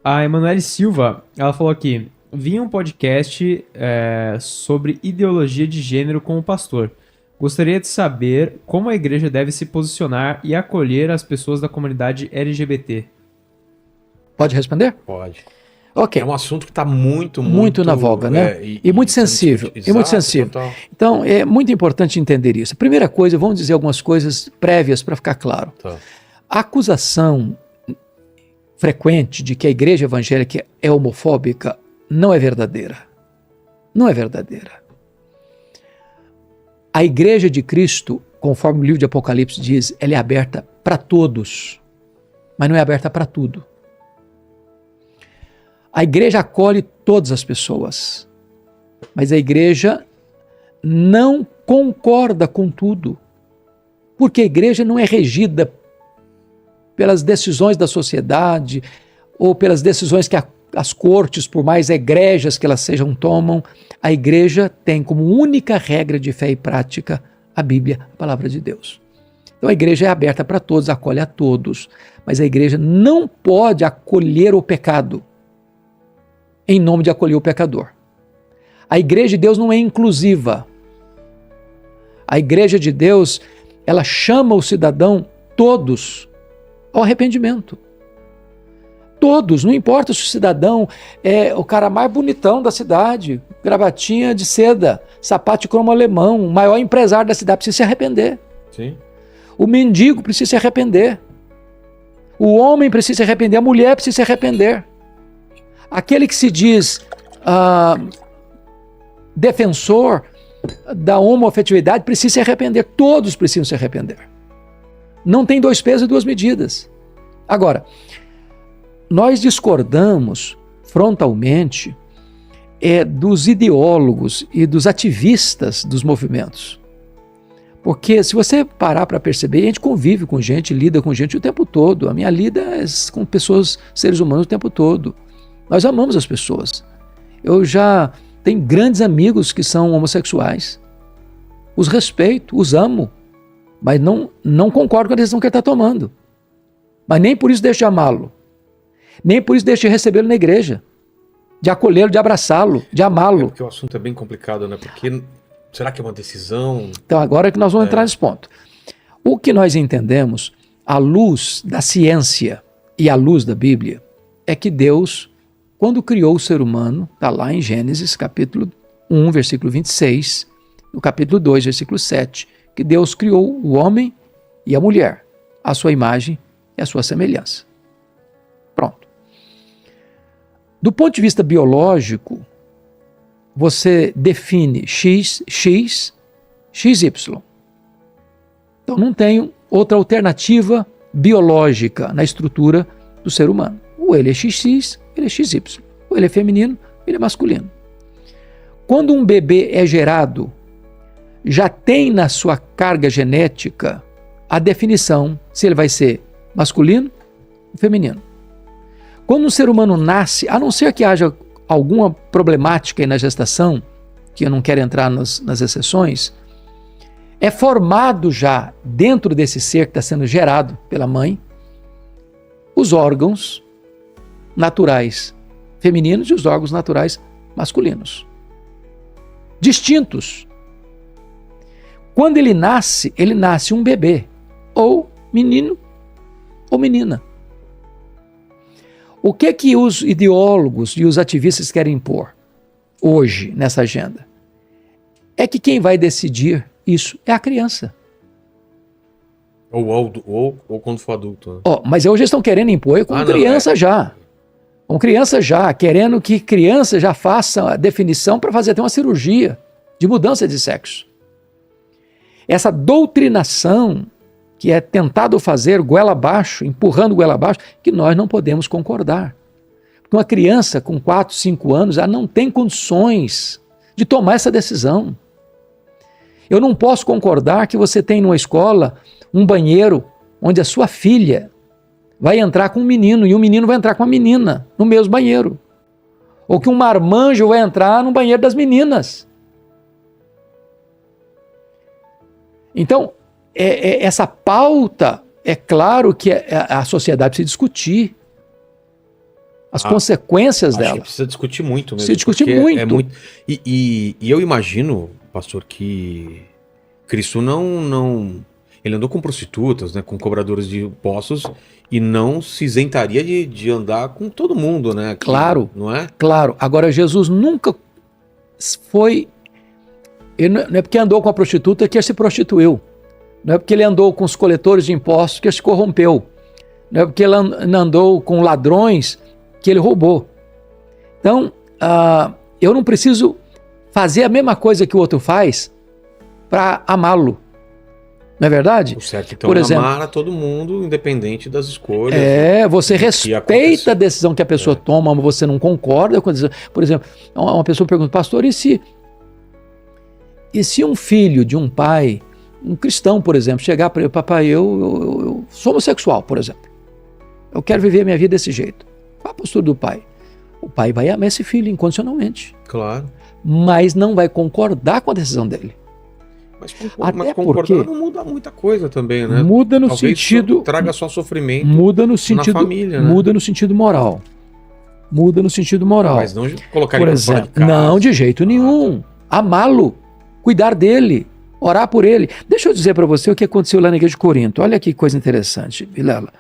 A Emanuele Silva, ela falou aqui, vi um podcast sobre ideologia de gênero com o pastor. Gostaria de saber como a igreja deve se posicionar e acolher as pessoas da comunidade LGBT. Pode responder? Pode. Ok. É um assunto que está muito na voga, né? E muito sensível. E muito sensível. Total. Então, é muito importante entender isso. A primeira coisa, vamos dizer algumas coisas prévias para ficar claro. Tá. A acusação frequente de que a igreja evangélica é homofóbica não é verdadeira. Não é verdadeira. A igreja de Cristo, conforme o livro de Apocalipse diz, ela é aberta para todos, mas não é aberta para tudo. A igreja acolhe todas as pessoas, mas a igreja não concorda com tudo, porque a igreja não é regida pelas decisões da sociedade ou pelas decisões que as cortes, por mais egrégias que elas sejam, tomam. A igreja tem como única regra de fé e prática a Bíblia, a palavra de Deus. Então a igreja é aberta para todos, acolhe a todos, mas a igreja não pode acolher o pecado em nome de acolher o pecador. A igreja de Deus não é inclusiva. A igreja de Deus, ela chama o cidadão todos ao arrependimento. Todos, não importa se o cidadão é o cara mais bonitão da cidade, gravatinha de seda, sapato de cromo alemão, o maior empresário da cidade, precisa se arrepender. Sim. O mendigo precisa se arrepender. O homem precisa se arrepender, a mulher precisa se arrepender. Aquele que se diz defensor da homoafetividade precisa se arrepender. Todos precisam se arrepender. Não tem dois pesos e duas medidas. Agora, nós discordamos frontalmente dos ideólogos e dos ativistas dos movimentos. Porque se você parar para perceber, a gente convive com gente, lida com gente o tempo todo. A minha lida é com pessoas, seres humanos o tempo todo. Nós amamos as pessoas. Eu já tenho grandes amigos que são homossexuais. Os respeito, os amo, mas não concordo com a decisão que ele está tomando. Mas nem por isso deixo de amá-lo. Nem por isso deixo de recebê-lo na igreja, de acolhê-lo, de abraçá-lo, de amá-lo. Porque o assunto é bem complicado, né? Porque será que é uma decisão? Então agora é que nós vamos entrar nesse ponto. O que nós entendemos, à luz da ciência e à luz da Bíblia, é que Deus, quando criou o ser humano, está lá em Gênesis capítulo 1, versículo 26, no capítulo 2, versículo 7, que Deus criou o homem e a mulher, à sua imagem e à sua semelhança. Pronto. Do ponto de vista biológico, você define X, XY. Então não tem outra alternativa biológica na estrutura do ser humano. Ou ele é XX, ele é XY. Ou ele é feminino, ele é masculino. Quando um bebê é gerado, já tem na sua carga genética a definição se ele vai ser masculino ou feminino. Quando um ser humano nasce, a não ser que haja alguma problemática aí na gestação, que eu não quero entrar nas exceções, é formado já dentro desse ser que está sendo gerado pela mãe, os órgãos naturais femininos e os órgãos naturais masculinos. Distintos. Quando ele nasce um bebê, ou menino ou menina. O que os ideólogos e os ativistas querem impor hoje nessa agenda? É que quem vai decidir isso é a criança. Ou quando for adulto. Né? Mas hoje eles estão querendo impor com criança já. Com criança já, querendo que criança já faça a definição para fazer até uma cirurgia de mudança de sexo. Essa doutrinação que é tentado fazer goela abaixo, empurrando goela abaixo, que nós não podemos concordar. Porque uma criança com 4, 5 anos, ela não tem condições de tomar essa decisão. Eu não posso concordar que você tem numa escola um banheiro onde a sua filha vai entrar com um menino e o menino vai entrar com a menina no mesmo banheiro. Ou que um marmanjo vai entrar no banheiro das meninas. Então, essa pauta, é claro que a sociedade precisa discutir. as consequências Acho dela. que precisa discutir muito mesmo. Precisa discutir porque muito. E eu imagino, pastor, que Cristo ele andou com prostitutas, né, com cobradores de impostos, e não se isentaria de andar com todo mundo, né? Claro. Não é? Claro. Agora, Jesus nunca foi... Ele não é porque andou com a prostituta que ele se prostituiu. Não é porque ele andou com os coletores de impostos que ele se corrompeu. Não é porque ele andou com ladrões que ele roubou. Então, eu não preciso fazer a mesma coisa que o outro faz para amá-lo. Não é verdade? O certo, então, Por exemplo, amar a todo mundo, independente das escolhas. Você respeita a decisão que a pessoa toma, mas você não concorda com a decisão. Por exemplo, uma pessoa pergunta, pastor, e se um filho de um pai, um cristão, por exemplo, chegar para ele, papai, eu sou homossexual, por exemplo. Eu quero viver a minha vida desse jeito. Qual a postura do pai? O pai vai amar esse filho incondicionalmente. Claro. Mas não vai concordar com a decisão dele. Mas Até concordar porque não muda muita coisa também, né? Muda no Talvez sentido... traga só sofrimento Muda no sentido, na família, né? Muda no sentido moral. Muda no sentido moral. Mas não colocar Por ele fora exemplo, de casa. não, de jeito nenhum. Amá-lo, cuidar dele, orar por ele. Deixa eu dizer para você o que aconteceu lá na igreja de Corinto. Olha que coisa interessante, Vilela.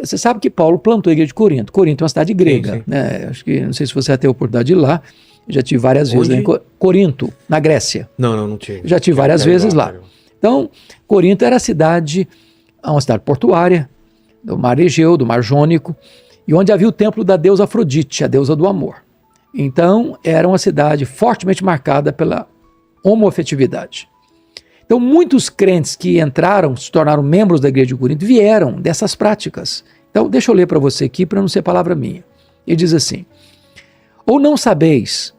Você sabe que Paulo plantou a igreja de Corinto. Corinto é uma cidade grega. Sim. Né? Acho que, não sei se você vai ter a oportunidade de ir lá. Eu já tive várias vezes lá em Corinto, na Grécia. Não tive. Já tive várias vezes lá. Então, Corinto era uma cidade portuária, do mar Egeu, do mar Jônico, e onde havia o templo da deusa Afrodite, a deusa do amor. Então, era uma cidade fortemente marcada pela homoafetividade. Então, muitos crentes que entraram, se tornaram membros da igreja de Corinto, vieram dessas práticas. Então, deixa eu ler para você aqui, para não ser palavra minha. Ele diz assim, ou não sabeis,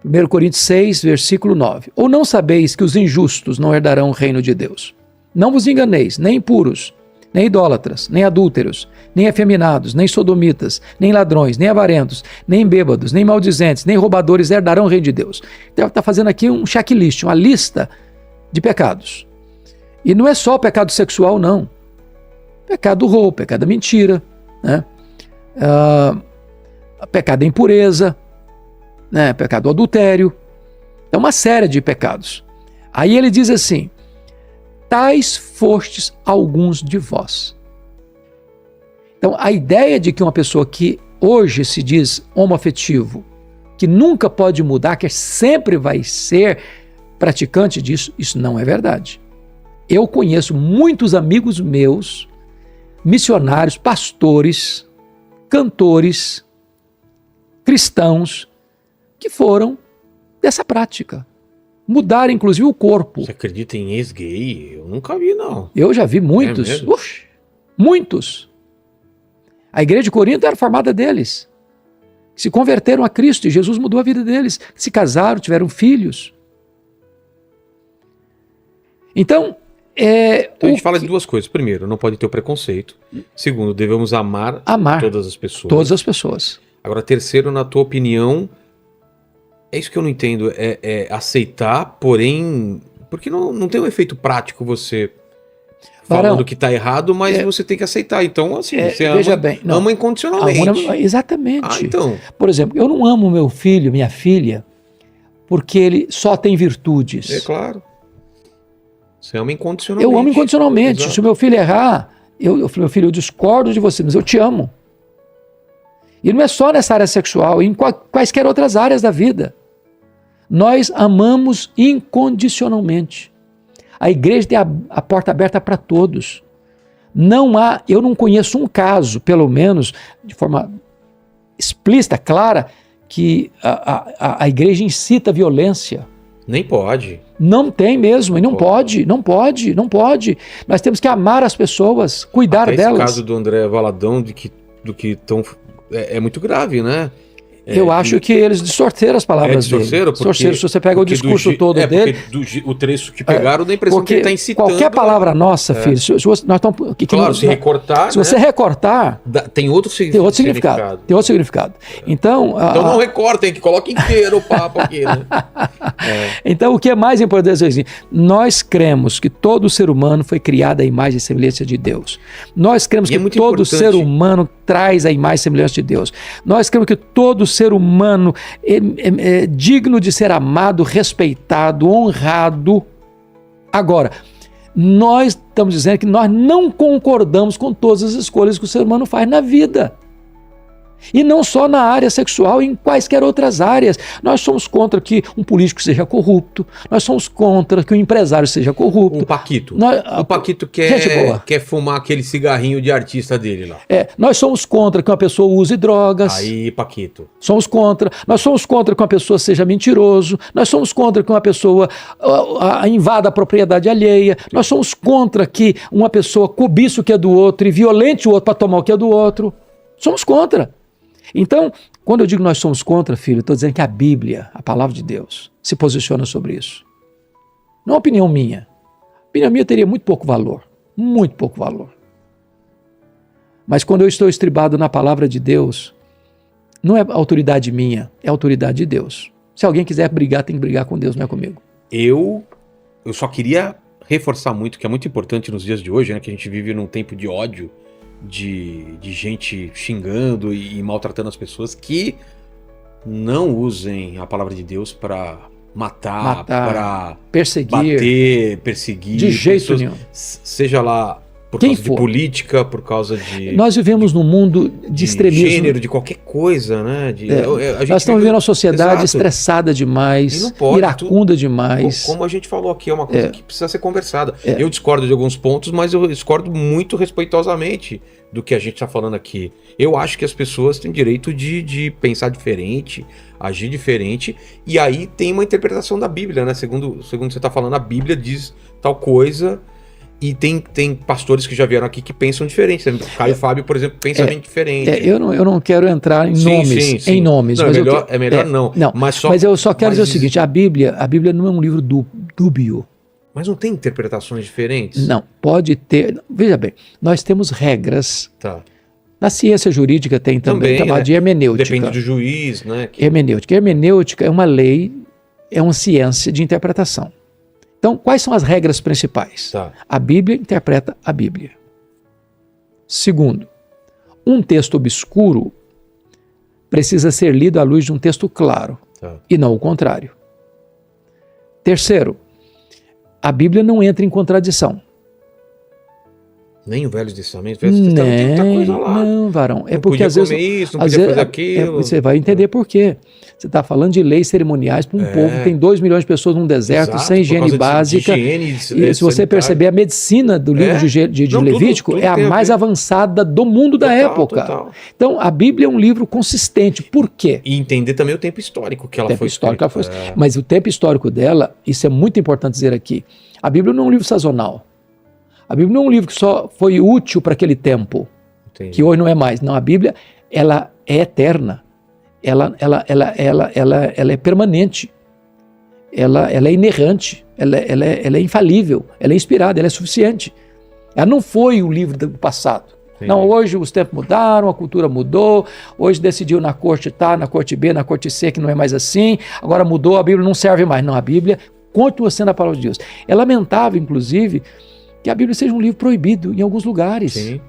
1 Coríntios 6, versículo 9, ou não sabeis que os injustos não herdarão o reino de Deus? Não vos enganeis, nem impuros, nem idólatras, nem adúlteros, nem efeminados, nem sodomitas, nem ladrões, nem avarentos, nem bêbados, nem maldizentes, nem roubadores herdarão o reino de Deus. Então está fazendo aqui um checklist, uma lista de pecados. E não é só o pecado sexual, não. Pecado do roubo, pecado da mentira, né? Pecado da impureza, né? Pecado do adultério. É uma série de pecados. Aí ele diz assim, tais fostes alguns de vós. Então, a ideia de que uma pessoa que hoje se diz homoafetivo, que nunca pode mudar, que sempre vai ser praticante disso, isso não é verdade. Eu conheço muitos amigos meus, missionários, pastores, cantores, cristãos, que foram dessa prática. Mudaram, inclusive, o corpo. Você acredita em ex-gay? Eu nunca vi, não. Eu já vi muitos. É mesmo? Muitos. A igreja de Corinto era formada deles. Se converteram a Cristo e Jesus mudou a vida deles. Se casaram, tiveram filhos. Então, Então a gente fala de duas coisas. Primeiro, não pode ter o preconceito. Segundo, devemos amar todas as pessoas. Todas as pessoas. Agora, terceiro, na tua opinião, é isso que eu não entendo, é aceitar, porém, porque não tem um efeito prático você falando que está errado, mas você tem que aceitar. Então, assim, você ama incondicionalmente. Exatamente. Então. Por exemplo, eu não amo meu filho, minha filha, porque ele só tem virtudes. É claro. Você ama incondicionalmente. Eu amo incondicionalmente. Exato. Se o meu filho errar, meu filho, eu discordo de você, mas eu te amo. E não é só nessa área sexual, em quaisquer outras áreas da vida. Nós amamos incondicionalmente. A igreja tem a porta aberta para todos. Eu não conheço um caso, pelo menos de forma explícita, clara, que a igreja incita a violência. Nem pode. Não tem mesmo, e não pode. Nós temos que amar as pessoas, cuidar delas. Esse caso do André Valadão, do que tão... É muito grave, né? Eu acho que eles distorceram as palavras dele. Distorceram, se você pega o discurso todo dele. O trecho que pegaram, dá a impressão que ele está incitando. Qualquer palavra nossa, filho, se você recortar. Tem outro significado. Tem outro significado. Então não recortem, que coloque inteiro o papo aqui, né? Então, o que é mais importante é assim: nós cremos que todo ser humano foi criado à imagem e semelhança de Deus. Nós cremos que todo ser humano traz a imagem e semelhança de Deus. Nós cremos que todo ser humano é digno de ser amado, respeitado, honrado. Agora, nós estamos dizendo que nós não concordamos com todas as escolhas que o ser humano faz na vida. E não só na área sexual, em quaisquer outras áreas. Nós somos contra que um político seja corrupto, nós somos contra que um empresário seja corrupto. O Paquito. O Paquito quer fumar aquele cigarrinho de artista dele lá. Nós somos contra que uma pessoa use drogas. Aí, Paquito. Somos contra. Nós somos contra que uma pessoa seja mentiroso. Nós somos contra que uma pessoa invada a propriedade alheia. Nós somos contra que uma pessoa cobice o que é do outro e violente o outro para tomar o que é do outro. Somos contra. Então, quando eu digo nós somos contra, filho, estou dizendo que a Bíblia, a palavra de Deus, se posiciona sobre isso. Não é uma opinião minha. A opinião minha teria muito pouco valor. Muito pouco valor. Mas quando eu estou estribado na palavra de Deus, não é autoridade minha, é autoridade de Deus. Se alguém quiser brigar, tem que brigar com Deus, não é comigo. Eu só queria reforçar muito, que é muito importante nos dias de hoje, né, que a gente vive num tempo de ódio, de gente xingando e maltratando as pessoas, que não usem a palavra de Deus para matar, para perseguir, perseguir. De jeito nenhum. Seja lá por causa de política, por causa de... Nós vivemos num mundo de extremismo. De gênero, de qualquer coisa, né? Nós estamos vivendo uma sociedade estressada demais, iracunda demais. Como a gente falou aqui, é uma coisa que precisa ser conversada. Eu discordo de alguns pontos, mas eu discordo muito respeitosamente do que a gente está falando aqui. Eu acho que as pessoas têm direito de pensar diferente, agir diferente, e aí tem uma interpretação da Bíblia, né? Segundo você está falando, a Bíblia diz tal coisa... E tem pastores que já vieram aqui que pensam diferente. O Caio Fábio, por exemplo, pensa bem diferente. Eu não quero entrar em nomes. Em nomes. Não, mas é melhor não. Mas eu só quero dizer o seguinte, a Bíblia não é um livro dúbio. Mas não tem interpretações diferentes? Não, pode ter. Veja bem, nós temos regras. Tá. Na ciência jurídica tem também chamada de hermenêutica. Depende do juiz, né? Hermenêutica. Hermenêutica é uma lei, é uma ciência de interpretação. Então, quais são as regras principais? Tá. A Bíblia interpreta a Bíblia. Segundo, um texto obscuro precisa ser lido à luz de um texto claro, e não o contrário. Terceiro, a Bíblia não entra em contradição. Nem o Velho Testamento? Tem muita coisa lá. Não, varão. É não porque podia às vezes, comer isso, não podia fazer aquilo. Você vai entender por quê. Você está falando de leis cerimoniais para um povo que tem 2 milhões de pessoas num deserto, sem higiene básica. E se você perceber, a medicina do livro de Levítico tudo é a mais avançada do mundo da época. Total. Então, a Bíblia é um livro consistente. Por quê? E entender também o tempo histórico que ela foi escrita. Mas o tempo histórico dela, isso é muito importante dizer aqui, a Bíblia não é um livro sazonal. A Bíblia não é um livro que só foi útil para aquele tempo, que hoje não é mais. Não, a Bíblia, ela é eterna, ela é permanente, ela é inerrante, ela é infalível, ela é inspirada, ela é suficiente. Ela não foi o livro do passado. Sim. Não, hoje os tempos mudaram, a cultura mudou, hoje decidiu na corte A, na corte B, na corte C, que não é mais assim, agora mudou, a Bíblia não serve mais. Não, a Bíblia continua sendo a palavra de Deus. É lamentável, inclusive, que a Bíblia seja um livro proibido em alguns lugares. Sim.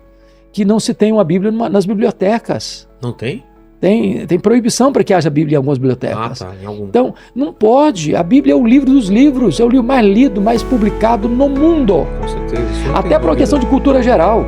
Que não se tenha uma Bíblia nas bibliotecas. Não tem? Tem proibição para que haja Bíblia em algumas bibliotecas. Em algum... Então, não pode. A Bíblia é o livro dos livros, é o livro mais lido, mais publicado no mundo. Com certeza. Até por uma questão de cultura geral.